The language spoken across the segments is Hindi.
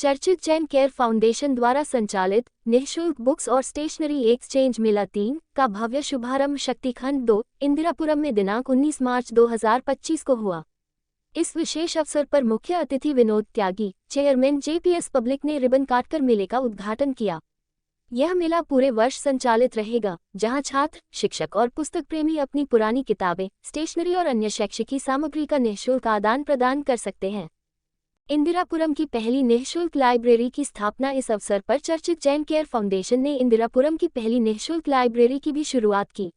चर्चित जैन केयर फाउंडेशन द्वारा संचालित निःशुल्क बुक्स और स्टेशनरी एक्सचेंज मेला 3 का भव्य शुभारंभ शक्तिखंड 2 इंदिरापुरम में दिनांक 19 मार्च 2025 को हुआ। इस विशेष अवसर पर मुख्य अतिथि विनोद त्यागी, चेयरमैन जेपीएस पब्लिक ने रिबन काटकर मेले का उद्घाटन किया। यह मेला पूरे वर्ष संचालित रहेगा, जहां छात्र, शिक्षक और पुस्तक प्रेमी अपनी पुरानी किताबें, स्टेशनरी और अन्य शैक्षिक सामग्री का निःशुल्क आदान प्रदान कर सकते हैं। इंदिरापुरम की पहली निःशुल्क लाइब्रेरी की स्थापना इस अवसर पर चर्चित जैन केयर फाउंडेशन ने इंदिरापुरम की पहली निःशुल्क लाइब्रेरी की भी शुरुआत की।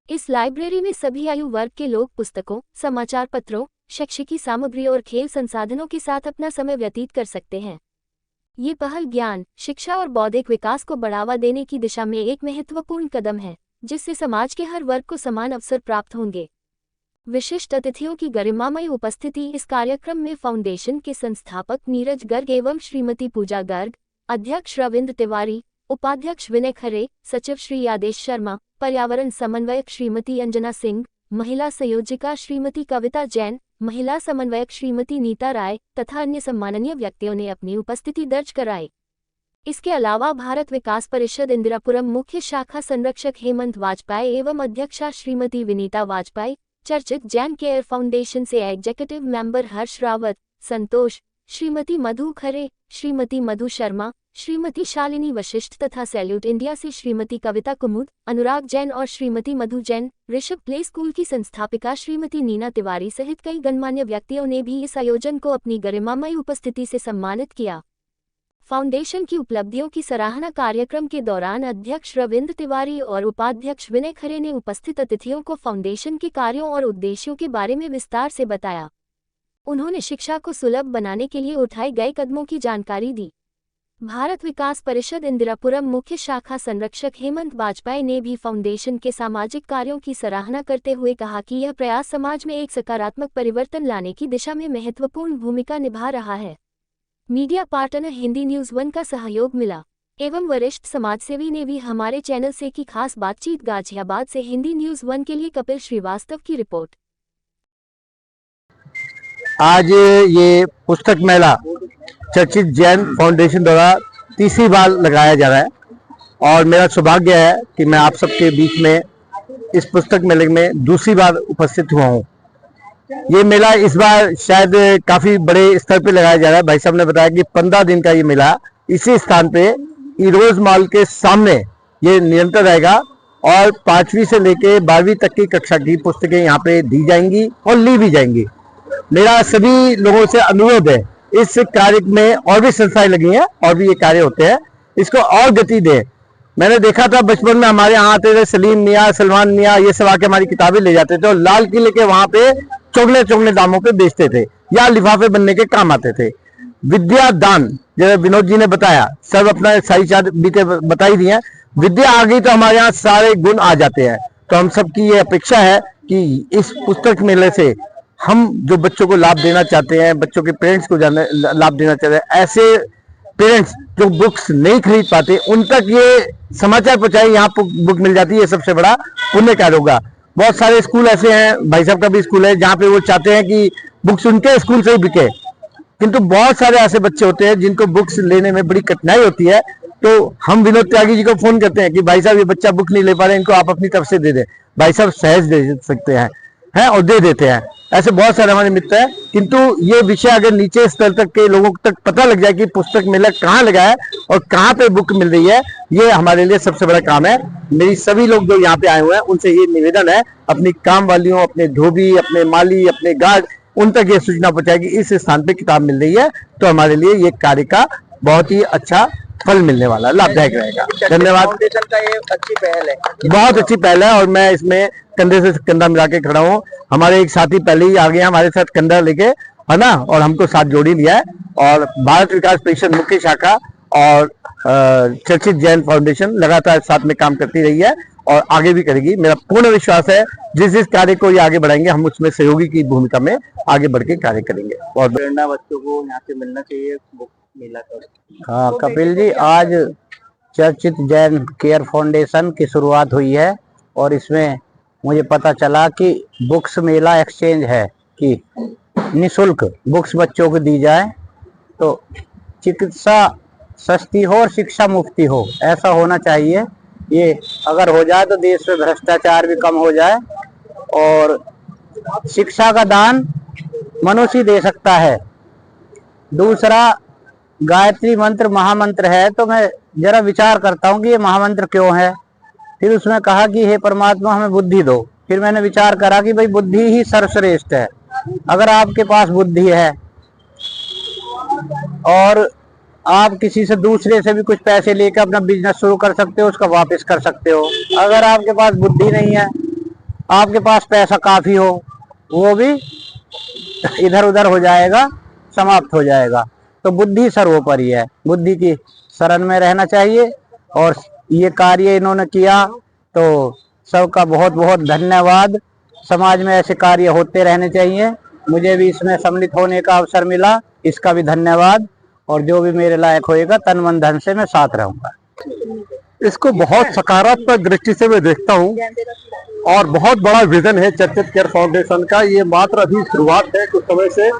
इस लाइब्रेरी में सभी आयु वर्ग के लोग पुस्तकों, समाचार पत्रों, शैक्षिक सामग्री और खेल संसाधनों के साथ अपना समय व्यतीत कर सकते हैं। ये पहल ज्ञान, शिक्षा और बौद्धिक विकास को बढ़ावा देने की दिशा में एक महत्वपूर्ण कदम है, जिससे समाज के हर वर्ग को समान अवसर प्राप्त होंगे। विशिष्ट अतिथियों की गरिमामय उपस्थिति इस कार्यक्रम में फाउंडेशन के संस्थापक नीरज गर्ग एवं श्रीमती पूजा गर्ग, अध्यक्ष रविंद्र तिवारी, उपाध्यक्ष विनय खरे, सचिव श्री आदेश शर्मा, पर्यावरण समन्वयक श्रीमती अंजना सिंह, महिला संयोजिका श्रीमती कविता जैन, महिला समन्वयक श्रीमती नीता राय तथा अन्य सम्माननीय व्यक्तियों ने अपनी उपस्थिति दर्ज कराई। इसके अलावा भारत विकास परिषद इंदिरापुरम मुख्य शाखा संरक्षक हेमंत वाजपेयी एवं अध्यक्षा श्रीमती विनीता वाजपेयी, चर्चित जैन केयर फाउंडेशन से एग्जीक्यूटिव मेंबर हर्ष रावत, संतोष, श्रीमती मधु खरे, श्रीमती मधु शर्मा, श्रीमती शालिनी वशिष्ठ तथा सैल्यूट इंडिया से श्रीमती कविता कुमुद, अनुराग जैन और श्रीमती मधु जैन, ऋषभ प्ले स्कूल की संस्थापिका श्रीमती नीना तिवारी सहित कई गणमान्य व्यक्तियों ने भी इस आयोजन को अपनी गरिमामय उपस्थिति से सम्मानित किया। फाउंडेशन की उपलब्धियों की सराहना कार्यक्रम के दौरान अध्यक्ष रविंद्र तिवारी और उपाध्यक्ष विनय खरे ने उपस्थित अतिथियों को फाउंडेशन के कार्यों और उद्देश्यों के बारे में विस्तार से बताया। उन्होंने शिक्षा को सुलभ बनाने के लिए उठाए गए कदमों की जानकारी दी। भारत विकास परिषद इंदिरापुरम मुख्य शाखा संरक्षक हेमंत वाजपेयी ने भी फाउंडेशन के सामाजिक कार्यों की सराहना करते हुए कहा कि यह प्रयास समाज में एक सकारात्मक परिवर्तन लाने की दिशा में महत्वपूर्ण भूमिका निभा रहा है। मीडिया पार्टनर हिंदी न्यूज़ 1 का सहयोग मिला एवं वरिष्ठ समाजसेवी ने भी हमारे चैनल से की खास बातचीत। गाजियाबाद से हिंदी न्यूज़ 1 के लिए कपिल श्रीवास्तव की रिपोर्ट। आज ये पुस्तक मेला चर्चित जैन फाउंडेशन द्वारा तीसरी बार लगाया जा रहा है और मेरा सौभाग्य है कि मैं आप सबके बीच में इस पुस्तक मेले में दूसरी बार उपस्थित हुआ हूँ। ये मेला इस बार शायद काफी बड़े स्तर पे लगाया जा रहा है। भाई साहब ने बताया कि 15 दिन का ये मेला इसी स्थान पे इरोज मॉल के सामने ये निरंतर रहेगा और 5वीं से लेके 12वीं तक की कक्षा की पुस्तकें यहाँ पे दी जाएंगी और ली भी जाएंगी। मेरा सभी लोगों से अनुरोध है, इस कार्य में और भी संस्थाएं लगी हैं और भी ये कार्य होते हैं, इसको और गति दें। मैंने देखा था बचपन में हमारे यहाँ आते थे सलीम मियाँ, सलमान मियाँ, ये सब आके हमारी किताबें ले जाते थे और लाल किले के वहां पे चौगले दामों पे बेचते थे या लिफाफे बनने के काम आते थे। विद्या दान, जैसे विनोद जी ने बताया, सब अपना सारी चार बीते बताई दी है। विद्या आ गई तो हमारे यहाँ सारे गुण आ जाते हैं। तो हम सबकी ये अपेक्षा है कि इस पुस्तक मेले से हम जो बच्चों को लाभ देना चाहते हैं, बच्चों के पेरेंट्स को लाभ देना चाहते हैं, ऐसे पेरेंट्स जो बुक्स नहीं खरीद पाते उन तक ये समाचार पहुंचाए, यहाँ बुक मिल जाती है, ये सबसे बड़ा पुण्य कार्य होगा। बहुत सारे स्कूल ऐसे हैं, भाई साहब का भी स्कूल है, जहाँ पे वो चाहते हैं कि बुक्स उनके स्कूल से ही बिके, किंतु बहुत सारे ऐसे बच्चे होते हैं जिनको बुक्स लेने में बड़ी कठिनाई होती है। तो हम विनोद त्यागी जी को फोन करते हैं कि भाई साहब ये बच्चा बुक नहीं ले पा रहे, इनको आप अपनी तरफ से दे दें। भाई साहब सहज दे सकते हैं और दे देते हैं। ऐसे बहुत सारे हमारे मित्र हैं, किंतु ये विषय अगर नीचे स्तर तक के लोगों तक पता लग जाए कि पुस्तक मेला कहाँ लगा है और कहाँ पे बुक मिल रही है, ये हमारे लिए सबसे बड़ा काम है। मेरी सभी लोग जो यहाँ पे आए हुए हैं उनसे ये निवेदन है, अपनी काम वालियों, अपने धोबी, अपने माली, अपने गार्ड, उन तक ये सूचना पहुंचाए कि इस स्थान पे किताब मिल रही है, तो हमारे लिए ये कार्य का बहुत ही अच्छा फल मिलने वाला, लाभदायक रहेगा। धन्यवाद। फाउंडेशन का ये अच्छी पहल है, बहुत अच्छी पहल है और मैं इसमें कंधे से कंधा मिला के खड़ा हूँ। हमारे एक साथी पहले ही आ गए हमारे साथ कंधा लेके, है ना, और हमको साथ जोड़ी लिया है। और भारत विकास परिषद मुख्य शाखा और चर्चित जैन फाउंडेशन लगातार साथ में काम करती रही है और आगे भी करेगी। मेरा पूर्ण विश्वास है जिस कार्य को ये आगे बढ़ाएंगे हम उसमें सहयोगी की भूमिका में आगे बढ़ के कार्य करेंगे। और प्रेरणा बच्चों को यहाँ से मिलना चाहिए बुक मेला का। हाँ कपिल जी, आज चर्चित जैन केयर फाउंडेशन की शुरुआत हुई है और इसमें मुझे पता चला कि बुक्स मेला एक्सचेंज है कि निःशुल्क बुक्स बच्चों को दी जाए। तो चिकित्सा सस्ती हो और शिक्षा मुफ्ती हो, ऐसा होना चाहिए। ये अगर हो जाए तो देश में भ्रष्टाचार भी कम हो जाए, और शिक्षा का दान मनुष्य दे सकता है। दूसरा, गायत्री मंत्र महामंत्र है, तो मैं जरा विचार करता हूँ कि ये महामंत्र क्यों है। फिर उसमें कहा कि हे परमात्मा हमें बुद्धि दो। फिर मैंने विचार करा कि भाई बुद्धि ही सर्वश्रेष्ठ है। अगर आपके पास बुद्धि है और आप किसी से दूसरे से भी कुछ पैसे लेकर अपना बिजनेस शुरू कर सकते हो, उसका वापस कर सकते हो। अगर आपके पास बुद्धि नहीं है, आपके पास पैसा काफी हो, वो भी इधर उधर हो जाएगा, समाप्त हो जाएगा। तो बुद्धि सर्वोपरि है, बुद्धि की शरण में रहना चाहिए। और ये कार्य इन्होंने किया तो सबका बहुत बहुत धन्यवाद। समाज में ऐसे कार्य होते रहने चाहिए। मुझे भी इसमें सम्मिलित होने का अवसर मिला, इसका भी धन्यवाद। और जो भी मेरे लायक होएगा तन मन धन से मैं साथ रहूंगा। इसको बहुत सकारात्मक दृष्टि से मैं देखता हूँ और बहुत बड़ा विजन है चर्चित केयर फाउंडेशन का। ये मात्र अभी शुरुआत है, कुछ समय से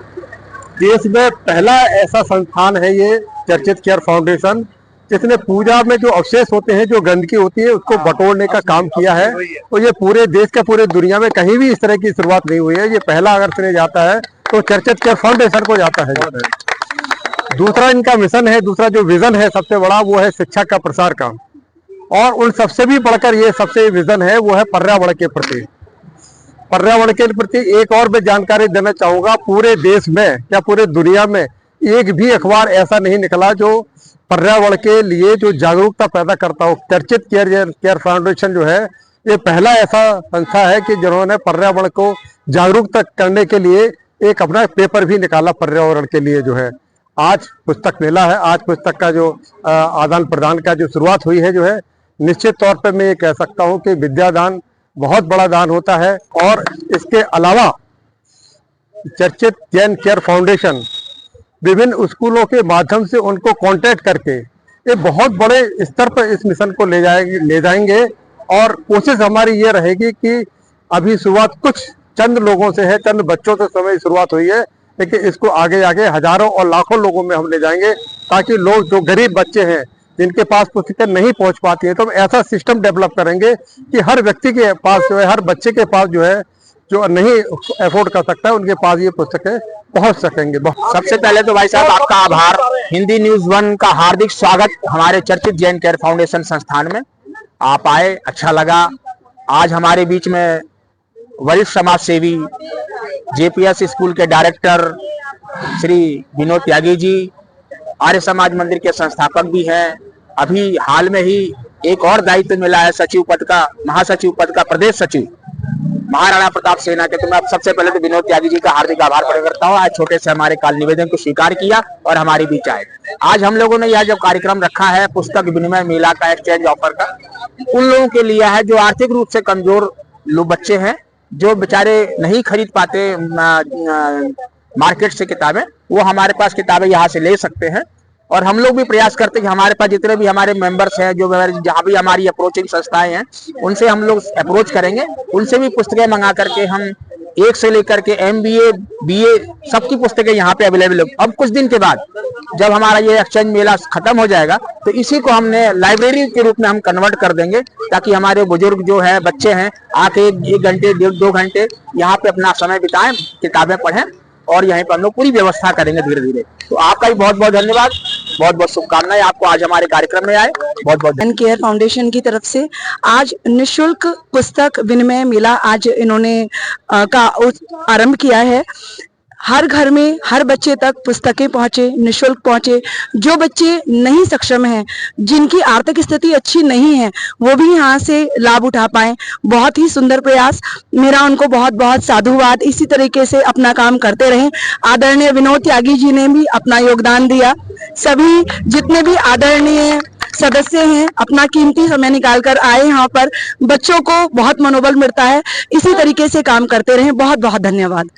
देश में पहला ऐसा संस्थान है ये चर्चित केयर फाउंडेशन, जिसने पूजा में जो अवशेष होते हैं, जो गंदगी होती है, उसको बटोरने का काम किया है। और ये पूरे देश का, पूरे दुनिया में कहीं भी इस तरह की शुरुआत नहीं हुई है। ये पहला अगर श्रेय जाता है तो चर्चित केयर फाउंडेशन को जाता है। दूसरा इनका मिशन है, दूसरा जो विजन है सबसे बड़ा, वो है शिक्षा का प्रसार का। और उन सबसे भी बढ़कर ये सबसे विजन है, वो है पर्यावरण के प्रति। पर्यावरण के प्रति एक और मैं जानकारी देना चाहूंगा। पूरे देश में या पूरे दुनिया में एक भी अखबार ऐसा नहीं निकला जो पर्यावरण के लिए जो जागरूकता पैदा करता हो। चर्चित केयर फाउंडेशन जो है, ये पहला ऐसा संस्था है कि जिन्होंने पर्यावरण को जागरूकता करने के लिए एक अपना पेपर भी निकाला पर्यावरण के लिए जो है। आज पुस्तक मेला है, आज पुस्तक का जो आदान प्रदान का जो शुरुआत हुई है जो है, निश्चित तौर पे मैं ये कह सकता हूँ कि विद्यादान बहुत बड़ा दान होता है। और इसके अलावा चर्चित जैन केयर फाउंडेशन विभिन्न स्कूलों के माध्यम से उनको कांटेक्ट करके ये बहुत बड़े स्तर पर इस मिशन को ले जाएंगे। और कोशिश हमारी ये रहेगी कि अभी शुरुआत कुछ चंद लोगों से है, चंद बच्चों से समय शुरुआत हुई है, लेकिन इसको आगे आगे हजारों और लाखों लोगों में हम ले जाएंगे, ताकि लोग जो गरीब बच्चे हैं जिनके पास पुस्तकें नहीं पहुंच पाती है, तो हम ऐसा सिस्टम डेवलप करेंगे कि हर व्यक्ति के पास जो है, हर बच्चे के पास जो है, जो नहीं अफोर्ड कर सकता है, उनके पास ये पुस्तकें पहुंच सकेंगे। सबसे पहले तो भाई साहब आपका आभार। हिंदी न्यूज 1 का हार्दिक स्वागत हमारे चर्चित जैन केयर फाउंडेशन संस्थान में। आप आए, अच्छा लगा। आज हमारे बीच में वरिष्ठ समाज सेवी, जेपीएस स्कूल के डायरेक्टर श्री विनोद त्यागी जी, आर्य समाज मंदिर के संस्थापक भी हैं। अभी हाल में ही एक और दायित्व मिला है सचिव पद का, महासचिव पद का, प्रदेश सचिव महाराणा प्रताप सेना के। तो मैं सबसे पहले तो विनोद त्यागी जी का हार्दिक आभार प्रकट करता हूँ। आज छोटे से हमारे काल निवेदन को स्वीकार किया और हमारे बीच आए। आज हम लोगों ने यह जब कार्यक्रम रखा है पुस्तक विनिमय मेला का, एक्सचेंज ऑफर का, उन लोगों के लिए है जो आर्थिक रूप से कमजोर लोग बच्चे हैं, जो बेचारे नहीं खरीद पाते मार्केट से किताबें, वो हमारे पास किताबें यहाँ से ले सकते हैं। और हम लोग भी प्रयास करते हैं कि हमारे पास जितने भी हमारे मेंबर्स हैं, जो जहाँ भी हमारी अप्रोचिंग संस्थाएं हैं, उनसे हम लोग अप्रोच करेंगे, उनसे भी पुस्तकें मंगा करके हम एक से लेकर के MBA BA सबकी पुस्तकें यहाँ पे अवेलेबल है। अब कुछ दिन के बाद जब हमारा ये एक्सचेंज मेला खत्म हो जाएगा तो इसी को हमने लाइब्रेरी के रूप में हम कन्वर्ट कर देंगे, ताकि हमारे बुजुर्ग जो है, बच्चे हैं, आके 1 घंटे 1.5-2 घंटे यहाँ पे अपना समय बिताएं, किताबें पढ़ें, और यहीं पर हम लोग पूरी व्यवस्था करेंगे धीरे धीरे। तो आपका भी बहुत बहुत धन्यवाद, बहुत बहुत शुभकामनाएं आपको आज हमारे कार्यक्रम में आए। बहुत बहुत जैन केयर फाउंडेशन की तरफ से आज निशुल्क पुस्तक विनिमय मेला आज इन्होंने का आरंभ किया है। हर घर में हर बच्चे तक पुस्तकें पहुंचे, निशुल्क पहुंचे। जो बच्चे नहीं सक्षम हैं, जिनकी आर्थिक स्थिति अच्छी नहीं है, वो भी यहाँ से लाभ उठा पाए। बहुत ही सुंदर प्रयास, मेरा उनको बहुत बहुत साधुवाद। इसी तरीके से अपना काम करते रहें। आदरणीय विनोद त्यागी जी ने भी अपना योगदान दिया। सभी जितने भी आदरणीय सदस्य हैं अपना कीमती समय निकालकर आए यहाँ पर। बच्चों को बहुत मनोबल मिलता है। इसी तरीके से काम करते रहें। बहुत बहुत धन्यवाद।